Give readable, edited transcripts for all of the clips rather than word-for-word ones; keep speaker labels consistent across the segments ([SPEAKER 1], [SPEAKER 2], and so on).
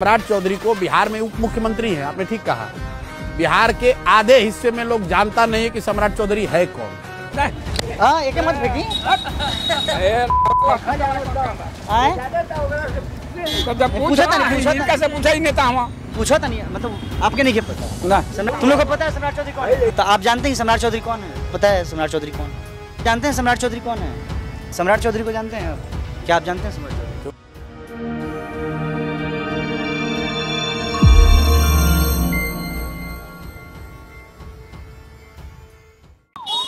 [SPEAKER 1] सम्राट चौधरी को बिहार में उप मुख्यमंत्री हैं, आपने ठीक कहा। बिहार के आधे हिस्से में लोग जानता नहीं है कि सम्राट चौधरी है कौन।
[SPEAKER 2] हाँ, एक मत फेंकी।
[SPEAKER 1] पूछा ही नेता हुआ,
[SPEAKER 2] पूछा था नहीं, मतलब आपके नहीं पता ना? तुम लोग को पता है सम्राट चौधरी कौन है? तो आप जानते हैं सम्राट चौधरी कौन है? पता है सम्राट चौधरी कौन है? जानते हैं सम्राट चौधरी कौन है? सम्राट चौधरी को जानते हैं आप? क्या आप जानते हैं सम्राट चौधरी?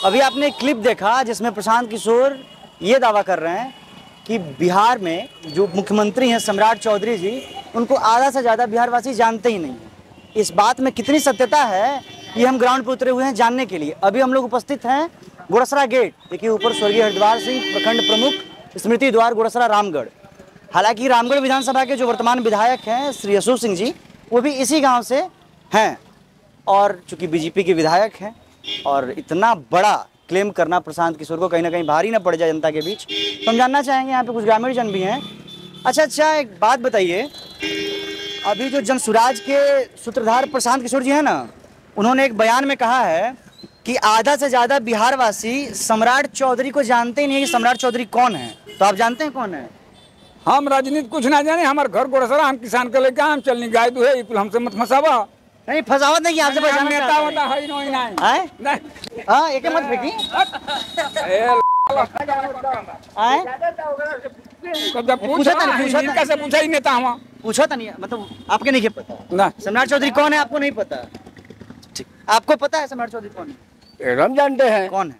[SPEAKER 2] अभी आपने एक क्लिप देखा जिसमें प्रशांत किशोर ये दावा कर रहे हैं कि बिहार में जो मुख्यमंत्री हैं सम्राट चौधरी जी, उनको आधा से ज़्यादा बिहारवासी जानते ही नहीं हैं। इस बात में कितनी सत्यता है ये हम ग्राउंड पर उतरे हुए हैं जानने के लिए। अभी हम लोग उपस्थित हैं गुड़सरा गेट, देखिए ऊपर स्वर्गीय हरिद्वार सिंह प्रखंड प्रमुख स्मृति द्वार गुड़सरा रामगढ़। हालांकि रामगढ़ विधानसभा के जो वर्तमान विधायक हैं श्री यशु सिंह जी, वो भी इसी गाँव से हैं और चूँकि बीजेपी के विधायक हैं और इतना बड़ा क्लेम करना प्रशांत किशोर को कहीं ना कहीं भारी ना पड़ जाए जनता के बीच। तो हम जानना चाहेंगे, यहाँ पे कुछ ग्रामीण जन भी हैं। अच्छा, एक बात बताइए, अभी जो जनसुराज के सूत्रधार प्रशांत किशोर जी हैं ना, उन्होंने एक बयान में कहा है कि आधा से ज़्यादा बिहारवासी सम्राट चौधरी को जानते ही नहीं है कि सम्राट चौधरी कौन है। तो आप जानते हैं कौन है?
[SPEAKER 3] हम राजनीति कुछ ना जाने, हमारे घर गोरसरा, हम किसान के लेकर हम चलनी गाय दुहे, हमसे मत फंसावा।
[SPEAKER 2] नहीं, फसावत नहीं, आपसे पहचान
[SPEAKER 3] नेता होता है नहीं।
[SPEAKER 2] हाँ, एक मत फेंकी।
[SPEAKER 3] पूछा ही नेता हुआ,
[SPEAKER 2] पूछा था नहीं, मतलब आपके नहीं पता
[SPEAKER 3] ना
[SPEAKER 2] सम्राट चौधरी कौन है? आपको नहीं पता? ठीक, आपको पता है सम्राट चौधरी कौन है?
[SPEAKER 3] एकदम जानते हैं।
[SPEAKER 2] कौन है?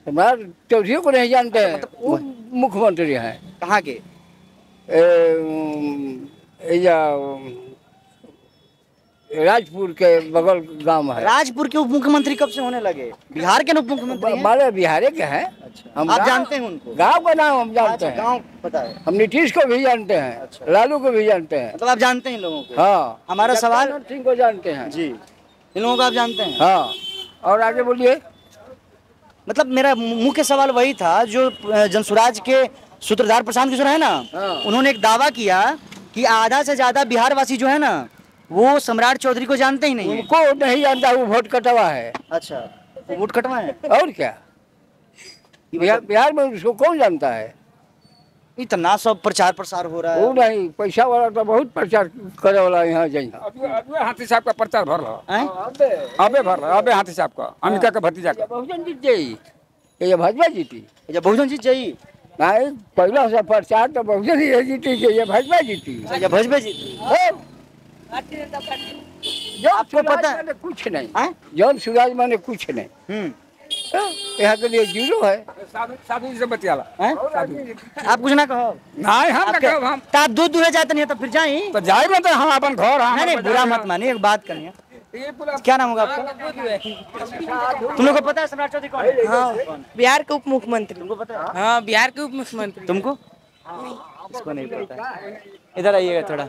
[SPEAKER 3] सम्राट चौधरी को नहीं जानते हैं, वो मुख्यमंत्री हैं।
[SPEAKER 2] कहाँ के?
[SPEAKER 3] राजपुर के बगल गांव है।
[SPEAKER 2] राजपुर के उप मुख्यमंत्री कब से होने लगे? बिहार के उप मुख्यमंत्री हैं?
[SPEAKER 3] हमारे बिहार के हैं।
[SPEAKER 2] अच्छा, आप जानते हैं उनको?
[SPEAKER 3] गांव का नाम हम जानते हैं।
[SPEAKER 2] गांव पता है?
[SPEAKER 3] हम नीतीश को भी जानते हैं।
[SPEAKER 2] अच्छा।
[SPEAKER 3] लालू को भी जानते हैं।
[SPEAKER 2] मतलब आप जानते हैं इन लोगों को?
[SPEAKER 3] हाँ।
[SPEAKER 2] हमारा सवाल
[SPEAKER 3] सिंह को जानते हैं
[SPEAKER 2] जी, इन लोगों को आप जानते हैं?
[SPEAKER 3] हाँ। और आगे बोलिए।
[SPEAKER 2] मतलब मेरा मुख्य सवाल वही था, जो जनसुराज के सूत्रधार प्रशांत किशोर है ना, उन्होंने एक दावा किया कि आधा से ज्यादा बिहारवासी जो है ना, वो सम्राट चौधरी को जानते ही नहीं है।
[SPEAKER 3] उनको नहीं जानता, वो वोट कटवा है।
[SPEAKER 2] अच्छा, वोट कटवा है
[SPEAKER 3] और क्या? बिहार में उसको कौन जानता है?
[SPEAKER 2] इतना सब प्रचार प्रसार हो रहा है।
[SPEAKER 3] वो नहीं, पैसा वाला तो बहुत प्रचार करे वाला यहाँ जाइए। अबे हाथी साहब का प्रचार भर रहा है। अबे भर रहा, अबे हाथी साहब का, अमिका का भतीजा का। बहुजन जीत जाई, ये भाजपा जीती।
[SPEAKER 2] ये बहुजन जीत जाई?
[SPEAKER 3] नहीं, पहला से प्रचार तो बहुजन ही जीती, ये भाजपा जीती।
[SPEAKER 2] ये भाजपा जीती।
[SPEAKER 3] आपको पता है कुछ नहीं? जौन सुराज माने कुछ नहीं, यहाँ के लिए जीरो है। साधु से बतियाला
[SPEAKER 2] आप कुछ ना कहो।
[SPEAKER 3] नहीं, हम
[SPEAKER 2] आप दूध दुहे जाते नहीं तो फिर जाए
[SPEAKER 3] तो जाए मतलब हम अपन घर।
[SPEAKER 2] नहीं, बुरा मत मानिए, एक बात करिए। क्या नाम होगा आपका? तुम लोग को पता है सम्राट चौधरी कौन है?
[SPEAKER 4] हाँ, बिहार के उप मुख्यमंत्री।
[SPEAKER 2] तुमको पता है?
[SPEAKER 4] हाँ, बिहार के उप मुख्यमंत्री।
[SPEAKER 2] तुमको? इसको नहीं पता। इधर आइएगा थोड़ा।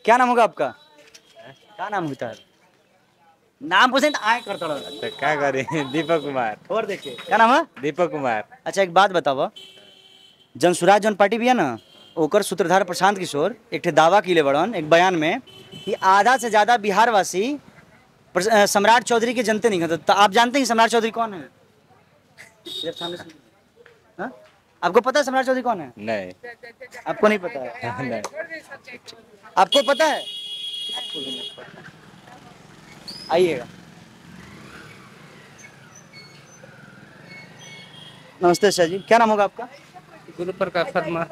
[SPEAKER 2] क्या नाम होगा आपका? क्या नाम होता है? नाम पूछे आए कर थोड़ा।
[SPEAKER 5] तो क्या करें? दीपक कुमार।
[SPEAKER 2] और देखिए, क्या नाम है?
[SPEAKER 5] दीपक कुमार।
[SPEAKER 2] अच्छा, एक बात बताओ, जनसुराज जौन पार्टी भी है ना, ओकर सूत्रधार प्रशांत किशोर एक दावा किले बड़न एक बयान में कि आधा से ज्यादा बिहारवासी सम्राट चौधरी के जनते नहीं हैं। तो आप जानते हैं सम्राट चौधरी कौन है? हाँ? आपको पता है सम्राट चौधरी कौन है?
[SPEAKER 5] नहीं।
[SPEAKER 2] आपको नहीं पता है?
[SPEAKER 5] नहीं।
[SPEAKER 2] आपको पता है? आइएगा। नमस्ते शाह जी, क्या नाम होगा आपका?
[SPEAKER 6] गुरु प्रकाश शर्मा।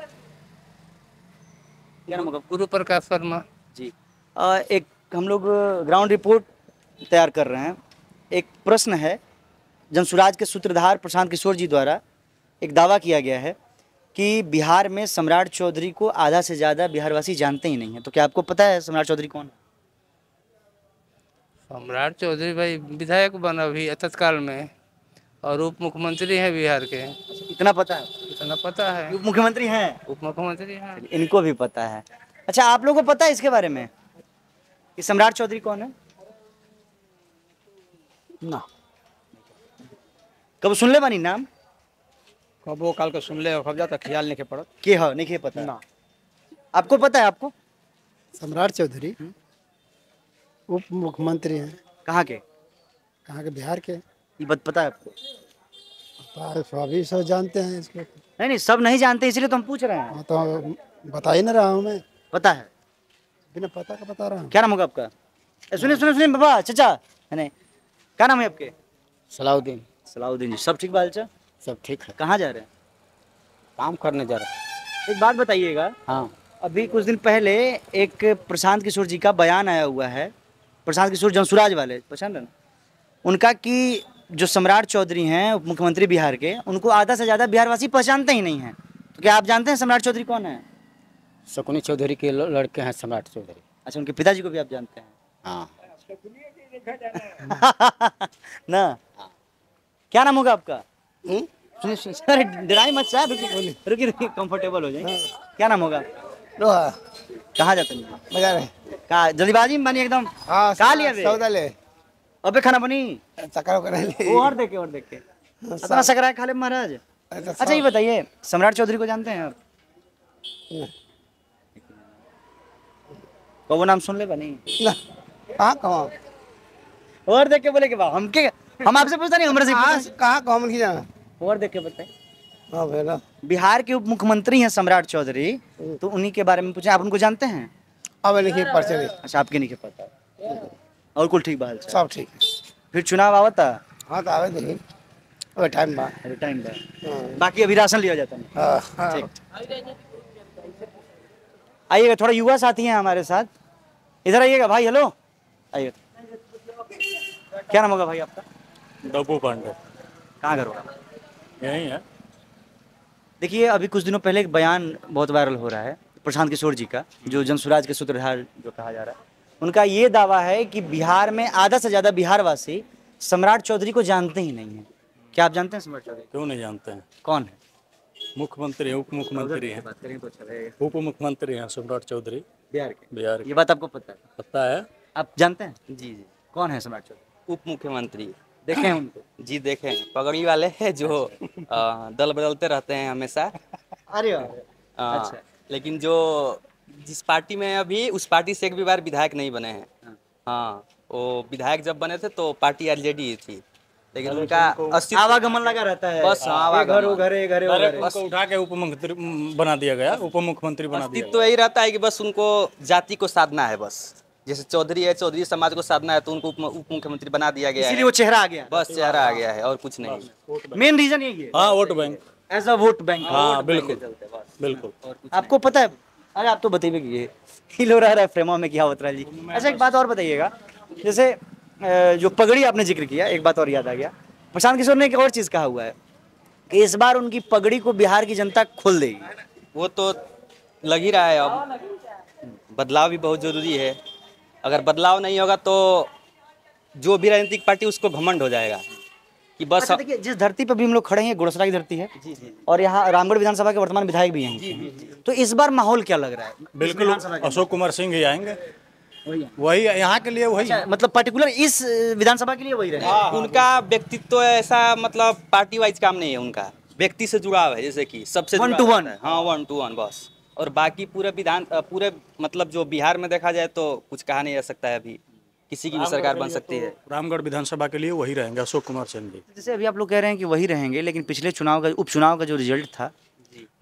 [SPEAKER 2] क्या नाम होगा?
[SPEAKER 6] गुरु प्रकाश शर्मा
[SPEAKER 2] जी। एक हम लोग ग्राउंड रिपोर्ट तैयार कर रहे हैं। एक प्रश्न है, जनसुराज के सूत्रधार प्रशांत किशोर जी द्वारा एक दावा किया गया है कि बिहार में सम्राट चौधरी को आधा से ज़्यादा बिहारवासी जानते ही नहीं है। तो क्या आपको पता है सम्राट चौधरी कौन है?
[SPEAKER 6] सम्राट चौधरी भाई विधायक बना भी तत्काल में और उप मुख्यमंत्री है बिहार के।
[SPEAKER 2] इतना पता है?
[SPEAKER 6] इतना पता है।
[SPEAKER 2] उप मुख्यमंत्री हैं?
[SPEAKER 6] उप मुख्यमंत्री है।
[SPEAKER 2] इनको भी पता है। अच्छा, आप लोगों को पता है इसके बारे में कि सम्राट चौधरी कौन है? ना, कब सुन ले बानी नाम?
[SPEAKER 3] कबो काल के सुन ले हो कब्जा तक ख्याल नहीं के पड़त
[SPEAKER 2] के हो नहीं के पता
[SPEAKER 3] ना।
[SPEAKER 2] आपको पता है? आपको
[SPEAKER 7] सम्राट चौधरी उप मुख्यमंत्री हैं।
[SPEAKER 2] कहाँ के?
[SPEAKER 7] कहाँ के? बिहार के।
[SPEAKER 2] ये बात पता है आपको?
[SPEAKER 7] सभी सब जानते हैं इसको।
[SPEAKER 2] नहीं नहीं, सब नहीं जानते इसलिए तो हम पूछ रहे हैं।
[SPEAKER 7] हाँ, तो बता ही नहीं रहा हूँ मैं।
[SPEAKER 2] पता है?
[SPEAKER 7] बिना पता का बता रहा हूँ।
[SPEAKER 2] क्या नाम होगा आपका? सुनिए सुनिए सुनिए बाबा, चाचा है नहीं, क्या नाम है आपके?
[SPEAKER 3] सलाउद्दीन।
[SPEAKER 2] सलाउद्दीन जी। सब ठीक बाल चा?
[SPEAKER 3] सब ठीक है,
[SPEAKER 2] कहाँ जा रहे हैं?
[SPEAKER 3] काम करने जा रहा है।
[SPEAKER 2] एक बात बताइएगा,
[SPEAKER 3] हाँ,
[SPEAKER 2] अभी कुछ दिन पहले एक प्रशांत किशोर जी का बयान आया हुआ है, प्रशांत किशोर जनसुराज वाले, पहचान रहे ना उनका, कि जो सम्राट चौधरी हैं उप मुख्यमंत्री बिहार के, उनको आधा से ज़्यादा बिहारवासी पहचानते ही नहीं हैं। तो क्या आप जानते हैं सम्राट चौधरी कौन है?
[SPEAKER 3] शकुनी चौधरी के लड़के हैं सम्राट चौधरी।
[SPEAKER 2] अच्छा, उनके पिताजी को भी आप जानते हैं?
[SPEAKER 3] हाँ।
[SPEAKER 2] ना, क्या नाम होगा आपका? सुनिए सुनिए, अरे डराई मत साहब, रुकिए रुकिए, कंफर्टेबल हो जाए। क्या नाम होगा?
[SPEAKER 7] लोहा
[SPEAKER 2] कहाँ जाते हैं?
[SPEAKER 7] बजा रहे।
[SPEAKER 2] कहाँ जल्दीबाजी में बनी एकदम?
[SPEAKER 7] हाँ,
[SPEAKER 2] कहाँ लिया बे?
[SPEAKER 7] सौदा ले।
[SPEAKER 2] अबे खाना बनी?
[SPEAKER 7] चक्कर कर ले।
[SPEAKER 2] वो और देखे इतना सकरा खा ले महाराज। अच्छा ये बताइए, सम्राट चौधरी को जानते हैं आप? वो नाम सुन ले बनी?
[SPEAKER 7] कहाँ कहाँ
[SPEAKER 2] और देख के बोले कि वाह, हम आपसे पूछता नहीं, हमरे से पूछता
[SPEAKER 7] कहाँ कहाँ मिल जाना।
[SPEAKER 2] नहीं। और देख के बताइए।
[SPEAKER 7] हाँ भैया,
[SPEAKER 2] बिहार के उप मुख्यमंत्री हैं सम्राट चौधरी, तो उन्हीं के बारे में पूछे। आप उनको जानते हैं?
[SPEAKER 7] अब नहीं पर्चे नहीं।
[SPEAKER 2] अच्छा, आपके नहीं के पता। और कुल ठीक बात है?
[SPEAKER 7] सब ठीक है।
[SPEAKER 2] फिर चुनाव आवता?
[SPEAKER 7] हाँ तो आवे देखिए, अबे टाइम बा।
[SPEAKER 2] अरे टाइम बा। बाकी अभी राशन लिया जाता है। ठीक। आइएगा, थोड़ा युवा साथी हैं हमारे साथ, इधर आइएगा भाई। हेलो, आइए। क्या नाम होगा भाई आपका?
[SPEAKER 8] डब्बू पांडे।
[SPEAKER 2] कहाँ घर होगा?
[SPEAKER 8] यही है।
[SPEAKER 2] देखिए, अभी कुछ दिनों पहले एक बयान बहुत वायरल हो रहा है प्रशांत किशोर जी का, जो जनसुराज के सूत्रधार जो कहा जा रहा है। उनका ये दावा है कि बिहार में आधा से ज़्यादा बिहारवासी सम्राट चौधरी को जानते ही नहीं हैं। क्या आप जानते हैं सम्राट चौधरी?
[SPEAKER 8] क्यों नहीं जानते हैं?
[SPEAKER 2] कौन है?
[SPEAKER 8] मुख्यमंत्री, उप मुख्यमंत्री हैं। उप मुख्यमंत्री हैं सम्राट चौधरी,
[SPEAKER 2] बिहार के।
[SPEAKER 8] बिहार
[SPEAKER 2] ये बात आपको पता है?
[SPEAKER 8] पता है।
[SPEAKER 2] आप जानते हैं?
[SPEAKER 9] जी जी,
[SPEAKER 2] कौन है सम्राट चौधरी?
[SPEAKER 9] उप मुख्यमंत्री।
[SPEAKER 2] देखे हैं उनको?
[SPEAKER 9] जी देखे हैं, पगड़ी वाले हैं जो दल बदलते रहते हैं हमेशा।
[SPEAKER 2] अरे वाह।
[SPEAKER 9] अच्छा। लेकिन जो जिस पार्टी में अभी, उस पार्टी से एक भी बार विधायक नहीं बने हैं। हाँ, वो विधायक जब बने थे तो पार्टी आरजेडी ही थी, लेकिन उनका
[SPEAKER 2] आवागमन लगा रहता है।
[SPEAKER 9] बस आवागमन।
[SPEAKER 8] उनको उठा के उप मुख्यमंत्री बना दिया गया, उप मुख्यमंत्री बना दिया
[SPEAKER 9] अस्तित्व यही रहता है कि बस उनको जाति को साधना है। बस जैसे चौधरी है, चौधरी समाज को साधना है, तो उनको उप मुख्यमंत्री बना दिया गया है।
[SPEAKER 2] इसीलिए वो चेहरा आ गया।
[SPEAKER 9] बस चेहरा आ गया है और कुछ नहीं।
[SPEAKER 2] मेन रीजन यही है।
[SPEAKER 8] हाँ, vote bank.
[SPEAKER 2] As a vote bank.
[SPEAKER 8] हाँ बिल्कुल बिल्कुल।
[SPEAKER 2] आपको पता है? अरे आप तो बताइए कि ये हिलो रहा है फ्रेमो में क्या होता है जी। अच्छा, एक बात और बताइएगा, जैसे जो पगड़ी आपने जिक्र किया, एक बात और याद आ गया, प्रशांत किशोर ने एक और चीज़ कहा हुआ है कि इस बार उनकी पगड़ी को बिहार की जनता खोल देगी।
[SPEAKER 9] वो तो लग ही रहा है। अब बदलाव भी बहुत जरूरी है। अगर बदलाव नहीं होगा तो जो भी राजनीतिक पार्टी, उसको घमंड हो जाएगा कि बस।
[SPEAKER 2] अच्छा, देखिए, जिस धरती पर भी हम लोग खड़े हैं, गुड़सरा की धरती है। जी जी। और यहाँ रामगढ़ विधानसभा के वर्तमान विधायक भी हैं। तो इस बार माहौल क्या लग रहा है?
[SPEAKER 8] बिल्कुल अशोक कुमार सिंह ही आएंगे, वही यहाँ के लिए वही।
[SPEAKER 2] अच्छा, मतलब पर्टिकुलर इस विधानसभा के लिए वही रहे?
[SPEAKER 9] उनका व्यक्तित्व ऐसा, मतलब पार्टी वाइज काम नहीं है उनका, व्यक्ति से जुड़ाव है, जैसे कि सबसे
[SPEAKER 2] 1 to 1।
[SPEAKER 9] हाँ, 1 to 1 बस। और बाकी पूरे मतलब जो बिहार में देखा जाए तो कुछ कहा नहीं जा सकता है। अभी किसी की भी सरकार बन सकती है।
[SPEAKER 8] रामगढ़ विधानसभा के लिए वही रहेंगे, अशोक कुमार सिंह जी।
[SPEAKER 2] जैसे अभी आप लोग कह रहे हैं कि वही रहेंगे, लेकिन पिछले चुनाव का, उपचुनाव का जो रिजल्ट था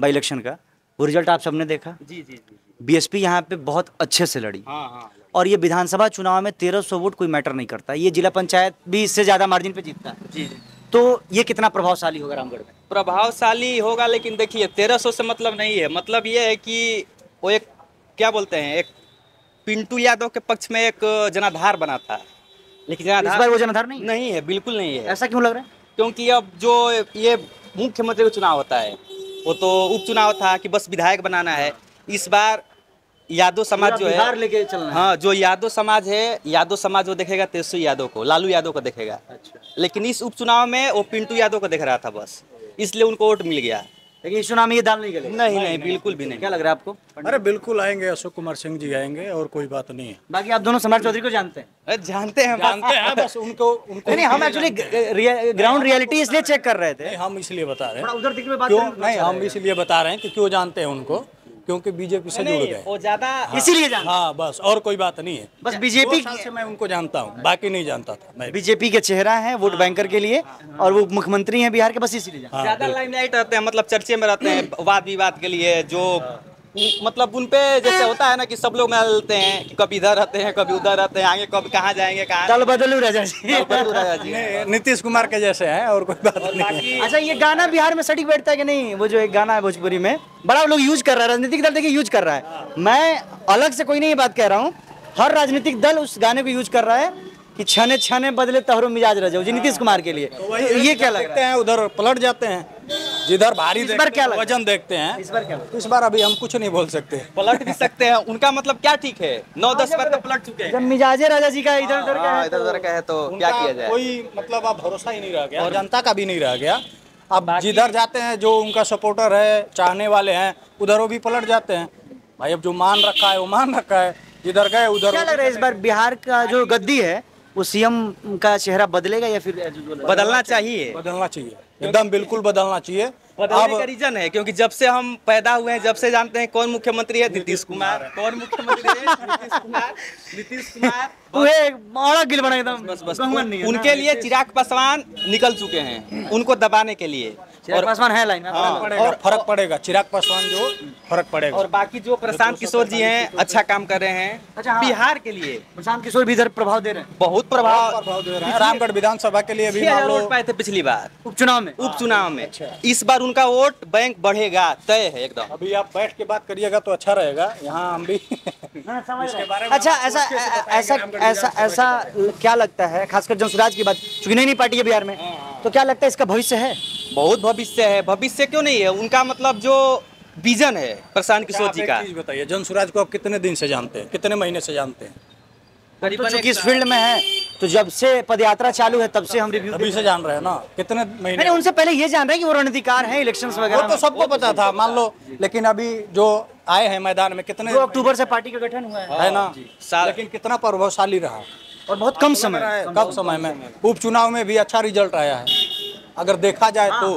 [SPEAKER 2] बाई इलेक्शन का, वो रिजल्ट आप सबने देखा।
[SPEAKER 9] जी जी जी।
[SPEAKER 2] बीएसपी यहाँ पे बहुत अच्छे से लड़ी।
[SPEAKER 9] हाँ हाँ।
[SPEAKER 2] और ये विधानसभा चुनाव में 1300 वोट कोई मैटर नहीं करता, ये जिला पंचायत भी इससे ज़्यादा मार्जिन पे जीतता है।
[SPEAKER 9] जी जी।
[SPEAKER 2] तो ये कितना प्रभावशाली होगा रामगढ़ में?
[SPEAKER 9] प्रभावशाली होगा, लेकिन देखिए 1300 से मतलब नहीं है। मतलब ये है कि वो एक, क्या बोलते हैं, एक पिंटू यादव के पक्ष में एक जनाधार बना था, लेकिन
[SPEAKER 2] इस बार वो जनाधार
[SPEAKER 9] नहीं है, बिल्कुल नहीं है।
[SPEAKER 2] ऐसा क्यों लग रहा है?
[SPEAKER 9] क्योंकि अब जो ये मुख्यमंत्री का चुनाव होता है, वो तो उपचुनाव था कि बस विधायक बनाना है। इस बार यादव समाज जो है,
[SPEAKER 2] लेके चलना है।
[SPEAKER 9] हाँ, जो यादव समाज है, यादव समाज वो देखेगा तेजस्वी यादव को, लालू यादव को देखेगा। अच्छा। लेकिन इस उपचुनाव में वो पिंटू यादव को देख रहा था बस, इसलिए उनको वोट मिल गया।
[SPEAKER 2] लेकिन इस चुनाव में ये दाल नहीं गले।
[SPEAKER 9] नहीं नहीं, बिल्कुल भी नहीं।
[SPEAKER 2] क्या लग रहा है आपको?
[SPEAKER 8] अरे बिल्कुल आएंगे, अशोक कुमार सिंह जी आएंगे और कोई बात नहीं है।
[SPEAKER 2] बाकी आप दोनों सम्राट चौधरी को जानते हैं?
[SPEAKER 9] अरे जानते हैं
[SPEAKER 8] बस उनको
[SPEAKER 2] नहीं, हम एक्चुअली ग्राउंड रियलिटी इसलिए चेक कर रहे थे।
[SPEAKER 8] नहीं, हम इसलिए बता रहे
[SPEAKER 2] थोड़ा
[SPEAKER 8] हैं
[SPEAKER 2] उधर दिख में बात
[SPEAKER 8] क्यों
[SPEAKER 2] करें तो
[SPEAKER 8] नहीं,
[SPEAKER 2] अच्छा
[SPEAKER 8] हम
[SPEAKER 2] रहेगा।
[SPEAKER 8] इसलिए बता रहे हैं कि क्यों जानते हैं उनको, क्योंकि बीजेपी से जुड़ गए।
[SPEAKER 9] वो ज्यादा
[SPEAKER 2] इसीलिए जानते हैं।
[SPEAKER 8] हाँ बस, और कोई बात नहीं है।
[SPEAKER 2] बस बीजेपी
[SPEAKER 8] 2 साल से मैं उनको जानता हूँ, बाकी नहीं जानता था मैं।
[SPEAKER 2] बीजेपी के चेहरा है वोट बैंकर के लिए, और वो मुख्यमंत्री हैं बिहार के, बस इसीलिए जानते हैं।
[SPEAKER 9] ज्यादा लाइमलाइट रहते हैं, मतलब चर्चे में रहते हैं वाद विवाद के लिए। जो मतलब उनपे जैसे होता है ना कि सब लोग मिलते हैं कि कभी इधर रहते हैं कभी उधर रहते हैं, आगे कब कहाँ जाएंगे कहाँ
[SPEAKER 2] दल बदलू राजा जी।
[SPEAKER 8] नहीं, नीतीश कुमार के जैसे हैं और कोई बात नहीं है।
[SPEAKER 2] अच्छा, ये गाना बिहार में सटीक बैठता है कि नहीं? वो जो एक गाना है भोजपुरी में बड़ा लोग यूज कर रहा है, राजनीतिक दल देखिए यूज कर रहा है। मैं अलग से कोई नहीं ये बात कह रहा हूँ, हर राजनीतिक दल उस गाने को यूज कर रहा है कि छने छने बदले तहरो मिजाज रह जाओ, जी नीतीश कुमार के लिए। तो ये क्या लग
[SPEAKER 8] देखते हैं, उधर पलट जाते हैं, जिधर भारी
[SPEAKER 2] इस बार क्या लगा?
[SPEAKER 8] वजन देखते हैं।
[SPEAKER 2] इस बार क्या?
[SPEAKER 8] इस बार अभी हम कुछ नहीं बोल सकते।
[SPEAKER 9] पलट भी सकते हैं, उनका मतलब क्या ठीक है, 9-10 बार तो पलट चुके हैं।
[SPEAKER 2] जब मिजाजे राजा जी का इधर उधर का है
[SPEAKER 9] इधर उधर का है तो क्या
[SPEAKER 8] उनका
[SPEAKER 9] किया जाए।
[SPEAKER 8] कोई मतलब अब भरोसा ही नहीं रह गया और जनता का भी नहीं रह गया। अब जिधर जाते हैं जो उनका सपोर्टर है, चाहने वाले हैं, उधर वो भी पलट जाते हैं। भाई अब जो मान रखा है वो मान रखा है, जिधर गए उधर।
[SPEAKER 2] क्या लग रहा है इस बार बिहार का जो गद्दी है वो सीएम का चेहरा बदलेगा या फिर
[SPEAKER 9] बदलना चाहिए?
[SPEAKER 8] बदलना चाहिए, एकदम बिल्कुल बदलना चाहिए।
[SPEAKER 9] बदलने का रीजन है क्योंकि जब से हम पैदा हुए हैं, जब से जानते हैं कौन मुख्यमंत्री है, नीतीश कुमार। कौन मुख्यमंत्री है? नीतीश कुमार।
[SPEAKER 2] बड़ा गिल बना एकदम।
[SPEAKER 9] बस बस
[SPEAKER 2] बहुमत नहीं है ना।
[SPEAKER 9] उनके लिए चिराग पासवान निकल चुके हैं, उनको दबाने के लिए।
[SPEAKER 2] चिराग पासवान है लाइन में।
[SPEAKER 8] और फर्क पड़ेगा, चिराग पासवान जो फर्क पड़ेगा।
[SPEAKER 9] और बाकी जो प्रशांत किशोर जी हैं अच्छा काम कर रहे हैं।
[SPEAKER 2] अच्छा, हाँ।
[SPEAKER 9] बिहार के लिए
[SPEAKER 2] प्रशांत किशोर भी इधर प्रभाव दे रहे हैं
[SPEAKER 9] बहुत प्रभाव
[SPEAKER 8] दे रहे हैं। रामगढ़ विधानसभा के लिए भी
[SPEAKER 9] 6,000
[SPEAKER 8] मान लो
[SPEAKER 9] वोट पाए थे पिछली बार
[SPEAKER 2] उपचुनाव में।
[SPEAKER 9] उपचुनाव में। इस बार उनका वोट बैंक बढ़ेगा, तय है एकदम।
[SPEAKER 8] अभी आप बैठ के बात करिएगा तो अच्छा रहेगा, यहाँ हम भी
[SPEAKER 2] इसके बारे में। अच्छा, ऐसा ऐसा ऐसा ऐसा क्या लगता है, खासकर जनसुराज की बात, चूंकि नई पार्टी है बिहार में, तो क्या लगता है इसका भविष्य है?
[SPEAKER 9] बहुत भविष्य है। भविष्य क्यों नहीं है, उनका मतलब जो विजन है प्रशांत किशोर जी का।
[SPEAKER 8] चीज बताइए, जनसुराज को आप कितने दिन से जानते हैं, कितने महीने से जानते हैं?
[SPEAKER 2] तो चूंकि इस फील्ड में है तो जब से पदयात्रा चालू है तब से हम रिव्यू
[SPEAKER 8] अभी से जान रहे हैं ना, कितने महीने?
[SPEAKER 2] मैंने उनसे पहले ये जान रहे हैं कि वो रणनीतिकार हैं इलेक्शंस
[SPEAKER 8] वो
[SPEAKER 2] वगैरह
[SPEAKER 8] तो सबको पता था मान लो, लेकिन अभी जो आए हैं मैदान में कितने
[SPEAKER 2] 2 अक्टूबर से पार्टी का गठन हुआ है
[SPEAKER 8] है ना, लेकिन कितना प्रभावशाली रहा
[SPEAKER 2] और बहुत कम समय
[SPEAKER 8] कम समय में। उपचुनाव में भी अच्छा रिजल्ट आया है अगर देखा जाए तो।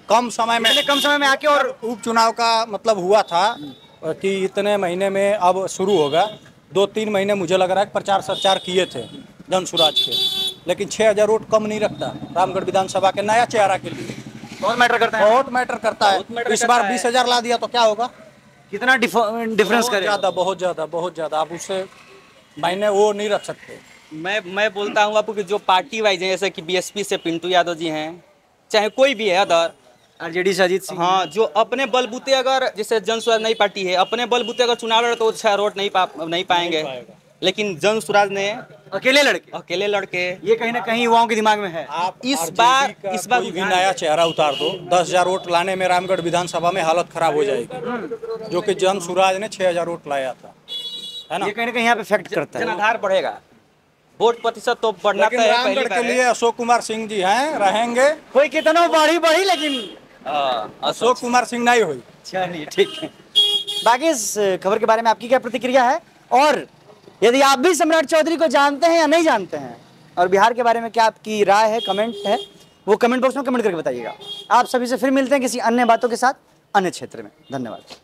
[SPEAKER 8] कम समय में,
[SPEAKER 2] कम समय में आके, और
[SPEAKER 8] उपचुनाव का मतलब हुआ था कि इतने महीने में अब शुरू होगा। 2-3 महीने मुझे लग रहा है प्रचार प्रचार किए थे जनसुराज के, लेकिन 6,000 वोट कम नहीं रखता रामगढ़ विधानसभा के नया चेहरा के लिए।
[SPEAKER 2] बहुत मैटर करता है।
[SPEAKER 8] बहुत मैटर करता है। इस बार 20,000 ला दिया तो क्या होगा?
[SPEAKER 2] कितना डिफरेंस करे?
[SPEAKER 8] बहुत ज्यादा आप उससे मायने वो नहीं रख सकते।
[SPEAKER 9] मैं बोलता हूँ आपको कि जो पार्टी वाइज है, जैसे कि बीएसपी से पिंटू यादव जी हैं, चाहे कोई भी है अदर,
[SPEAKER 2] आरजेडी से अजीत सिंह,
[SPEAKER 9] हाँ, जो अपने बलबूते अगर जैसे जनसुराज नई पार्टी है, अपने बलबूते अगर चुनाव लड़े तो 6 वोट नहीं पाएंगे। लेकिन जनसुराज ने अकेले लड़के
[SPEAKER 2] ये कहीं ना कहीं युवाओं के दिमाग में है।
[SPEAKER 8] आप
[SPEAKER 9] इस बार
[SPEAKER 8] कोई भी नया चेहरा उतार दो, 10,000 वोट लाने में रामगढ़ विधानसभा में हालत खराब हो जाएगी, जो कि जनसुराज ने 6,000 वोट लाया था, है ना।
[SPEAKER 2] ये कहीं ना कहीं यहाँ पे इफेक्ट करता है।
[SPEAKER 9] जनाधार बढ़ेगा, वोट प्रतिशत तो बढ़ना
[SPEAKER 8] लेकिन
[SPEAKER 9] है।
[SPEAKER 8] रामगढ़ के लिए अशोक कुमार सिंह जी हैं, रहेंगे।
[SPEAKER 2] कोई कितना बढ़ी लेकिन
[SPEAKER 8] अशोक कुमार सिंह नहीं हुई।
[SPEAKER 2] चलिए ठीक है। बाकी इस खबर के बारे में आपकी क्या प्रतिक्रिया है, और यदि आप भी सम्राट चौधरी को जानते हैं या नहीं जानते हैं, और बिहार के बारे में क्या आपकी राय है, कमेंट है, वो कमेंट बॉक्स में कमेंट करके बताइएगा। आप सभी से फिर मिलते हैं किसी अन्य बातों के साथ अन्य क्षेत्र में। धन्यवाद।